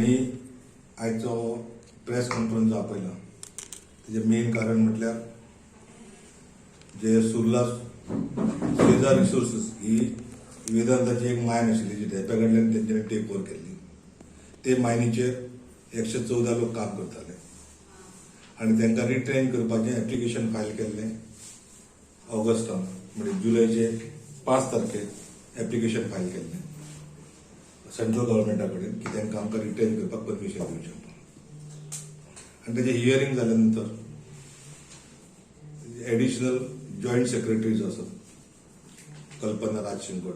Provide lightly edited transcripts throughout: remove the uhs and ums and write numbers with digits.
आणि आयचो press conference जो आपयला तेजें मेन कारण म्हटल्यार जे सुर्ला शेजार रिसोर्सीस ही वेदांताची एक मायन आशिल्ली जी ढेप्या कडल्यान तेंच्यांनी टेक ओव्हर केल्ली. ते मायनीचेर 114 लोक काम करताले आनी तांकां रिट्रेन करपाचें एप्लिकेशन फायल केल्लें ऑगस्टान, म्हणजे जुलयचे 5 तारखेक एप्लिकेशन फायल केल्लें सेंट्रल गव्हर्मेंटा कडेन की तांकां आमकां रिट्रेन करपाक परमिशन दिवचें. आनी तेजें हियरींग जाल्या नंतर एडिशनल जॉयंट सेक्रेटरी जो आसा कल्पना राज शिंगोड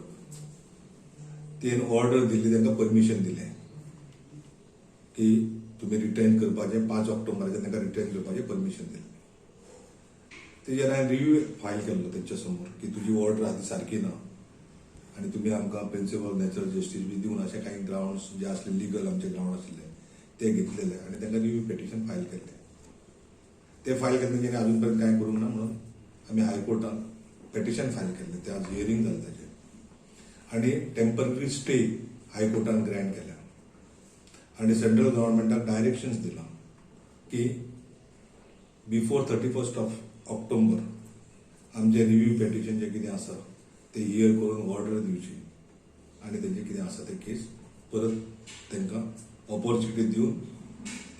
तेन ऑर्डर दिल्ली, तांकां परमिशन दिलें की तुमी रिट्रेन करपाचें 5 ऑक्टोबराचेर तांकां रिट्रेन करपाचें परमिशन दिलें. तेजेर हांवें रिव्यू फायल केल्लो तेंच्या समोर की तुजी ऑर्डर आहा ती सारकी ना आनी तुमी आमकां प्रिंसिपल नॅचरल जस्टीस बी दिवन अशें कांय ग्रावंड्स जे आसले लिगल आमचे ग्रावंड आशिल्ले ते घेतलेले आनी तांकां रिव्यू पेटिशन फायल केल्लें. ते फायल केलें तेंच्यांनी अजून पर्यंत कांय करूंक ना म्हणून आमी हायकोर्टान पेटिशन फायल केल्लें. ते आज हियरींग जालें ताचेर आनी टेम्पररी स्टे हायकोर्टान ग्रँट केल्या आनी सेंट्रल गव्हर्मेंटाक डायरेक्शन्स दिला की बिफोर 31 ऑक्टोबर आमचे रिव्यू पेटिशन जे कितें आसा ते हियर करून ऑर्डर दिवची आनी तेंचे कितें आसा ते केस परत तांकां ऑपॉर्च्युनिटी दिवन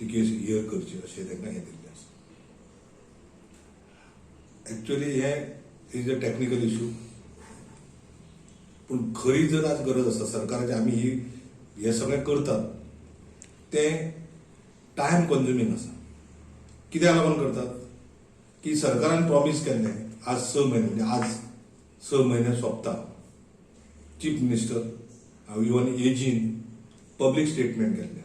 ती केस हियर करची अशें तांकां हें दिल्लें आसा. एक्चुअली हे इज अ टेक्निकल इश्यू, पूण खरी जर आज गरज आसा सरकाराची आमी हे सगळें करतात ते टायम कन्झ्युमींग आसा. कित्याक लागून करतात की सरकारान प्रॉमीस केल्लें आज 6 म्हयने म्हणजे आज 6 म्हयने सोंपता. Chief minister even again public statement केल्लें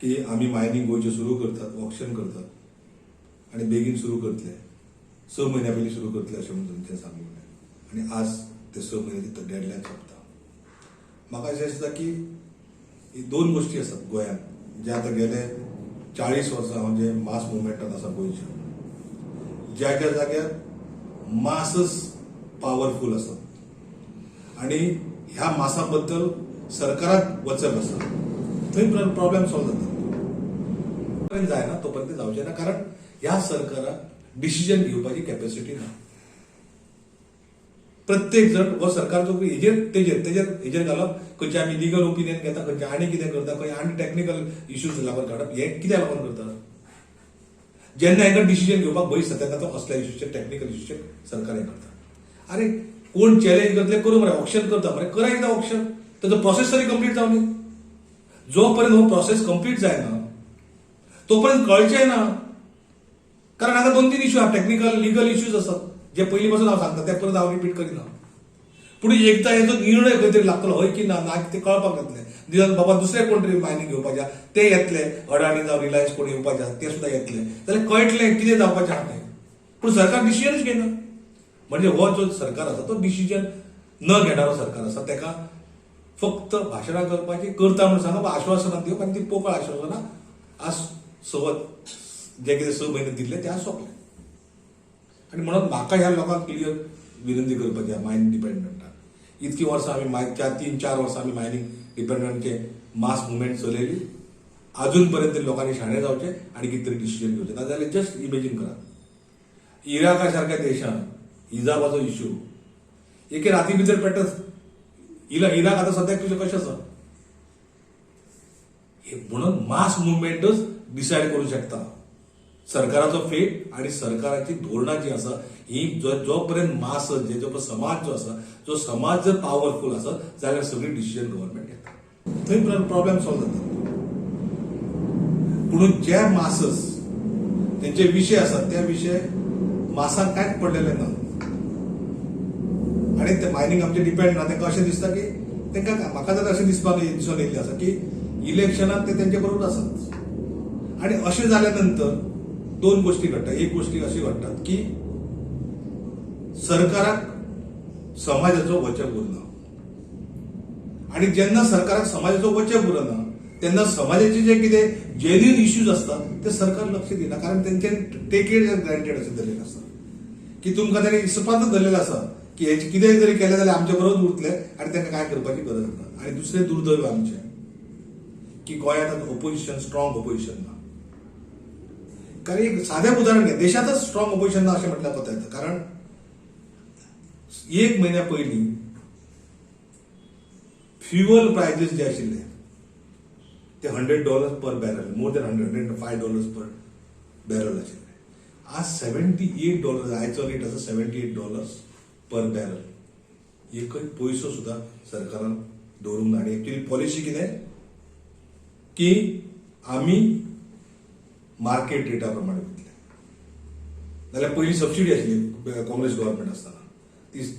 की आमी मायनींग गोंयचें सुरू करतात, ऑक्शन करतात आनी बेगीन सुरू करतले, 6 म्हयन्या पयलीं सुरू करतले अशें म्हणून तेंचें सांगिल्लें आनी आज ते 6 म्हयन्याची डेडलायन सोंपता. म्हाका अशें दिसता की ही 2 गोश्टी आसात गोंयांत जे आतां गेले 40 वर्सां म्हणजे मास मुवमेंटान आसा गोंयच्या. ज्या ज्या जाग्यार मासच पॉवरफूल आसात आनी ह्या मासा बद्दल सरकाराक वचप आसा थंय प्रॉब्लेम सॉल्व जाता. जायना तोपर्यंत जावचें ना, कारण ह्या सरकाराक डिसिजन घेवपाची कॅपॅसिटी ना. प्रत्येक जण हो सरकारचो हेजेर घालप, खंयचे आमी लिगल ओपिनियन घेता, खंयचे आनी कितें करता, खंय आनी टेक्निकल इश्यूज लागून काडप. हे कित्याक लागून करतात? जेन्ना हाका डिसिजन घेवपाक भंय दिसता तेन्ना तो असल्या इश्यूचेर टेक्निकल इश्यूचेर सरकार हें करता. अरे कोण चॅलेंज करतले करूं मरे, ऑप्शन करता मरे, करा एकदा ऑप्शन, ताजो प्रोसेस तरी कंप्लीट जावनी. जोपर्यंत हो प्रोसेस कंप्लीट जायना तोपर्यंत कळचें ना, कारण हांगा 2-3 इश्यू आहा, टेक्निकल लिगल इश्यूज आसात जे पयलीं पासून हांव सांगता ते परत हांव रिपीट करिना. पूण एकदा हेजो निर्णय खंय तरी लागतलो, हय की ना ते कळपाक जातलें. निदान बाबा दुसरे कोण तरी मायनींग घेवपाचे ते येतले, अडाणी जावं रिलायन्स कोण येवपाचे आसा ते सुद्दां येतले, जाल्यार कळटलें कितें जावपाचें आहा तें. पूण सरकार डिसिजनच घेयना. म्हणजे हो जो सरकार आसा तो डिसिजन न घेणारो सरकार आसा. ताका फक्त भाशणां करपाची, करता म्हणून सांगप, आश्वासनां दिवप आनी ती पोकळ आश्वासनां आज जे कितें 6 म्हयने दिल्ले ते आज सोंपले. आनी म्हणून म्हाका ह्या लोकांक क्लियर विनंती करपाची आहा मायनींग डिपेंडंटाक. इतकी वर्सां आमी 3-4 वर्सां आमी मायनींग डिपेंडंटचे मास मुवमेंट चलयली, अजून पर्यंत लोकांनी शाणे जावचे आनी कितें तरी डिसिजन घेवचें. नाजाल्यार जस्ट इमेजीन करा, इराका सारक्या देशांत हिजाबाचो इश्यू एके राती भितर पेटत. इराक आतां सद्याक तुजें कशें आसा म्हणून मास मुवमेंटच डिसायड करूं शकता सरकाराचो फेट आनी सरकाराची धोरणां जी आसा ही. जो पर्यंत मास जो समाज जो आसा, जो समाज जर पॉवरफूल आसत जाल्यार सगळी डिसिजन गव्हर्मेंट घेता, थंय प्रॉब्लेम सॉल्व जाता. पूण जे मासस तेंचे विशय आसात त्या विशय मासाक कांयच पडलेले ना आनी ते मायनींग आमचे डिपेंड ना. तांकां अशें दिसता की तांकां म्हाका तर अशें दिसून येयल्लें आसा की इलेक्शनाक ते तेंचे बरोबर आसात. आनी अशें जाल्या नंतर 2 गोश्टी घडटा. एक गोश्टी अशी घडटात की सरकाराक समाजाचो वचप उरना आनी जेन्ना सरकाराक समाजाचो वचप उरना तेन्ना समाजाचे जे कितें जेन्युइन इश्यूज आसतात ते सरकार लक्ष दिना. कारण तेंचे टेक इट एज ग्रँटेड अशें धरलेलें आसा की तुमकां ताणें इस्पातच धरलेलें आसा की हेचे कितेंय जरी केलें जाल्यार आमचे बरोबर उरतले आनी तांकां कांय करपाची गरज ना. आनी दुसरें दुर्दैव आमचें की गोंयांत ऑपोजिशन स्ट्रॉंग ऑपोजिशन ना. कारण एक साधें उदाहरण घे, देशांतच स्ट्रॉंग ऑपोजिशन ना अशें म्हटल्यार कोता येता. कारण 1 म्हयन्या पयलीं फ्युअल प्रायजीस जे आशिल्ले ते $100 पर बॅरल, मोर दॅन $105 पर बॅरल आशिल्ले. आज $78, आयचो रेट आसा $78 पर बॅरल. एकच पयसो सुद्धा सरकारान दवरूंक ना. आनी एक्च्युअली पॉलिसी कितें की आमी मार्केट रेटा प्रमाणे विकले. नाल्यार पयलीं सबसिडी आशिल्ली काँग्रेस गव्हर्मेंट आसतना,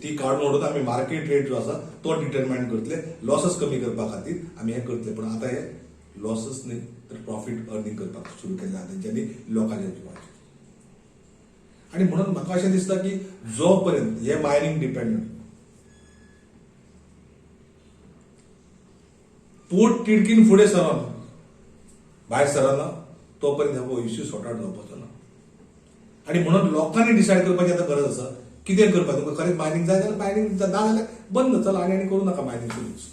ती काडून उडोवन आमी मार्केट रेट जो आसा तो डिटरमायन करतले लॉसस कमी करपा खातीर आमी हें करतले. पण आतां हे लॉसस न्ही तर प्रॉफिट अर्निंग करपाक सुरू केलें आहा तेंच्यांनी लोकांच्या जिवाचेर. आनी म्हणून म्हाका अशें दिसता की जो पर्यंत हे मायनिंग डिपेंडंट पोट तिडकीन फुडें सरना, भायर सरना, तो पर्यंत हो इश्यू सॉर्ट आवट जावपाचो ना. आनी म्हणून लोकांनी डिसायड करपाची आतां गरज आसा कितें करपाक. तुमकां खरेंच मायनिंग जाय जाल्यार मायनिंग ना जाल्यार बंद चला आनी करूं नाका मायनिंग सुरूच.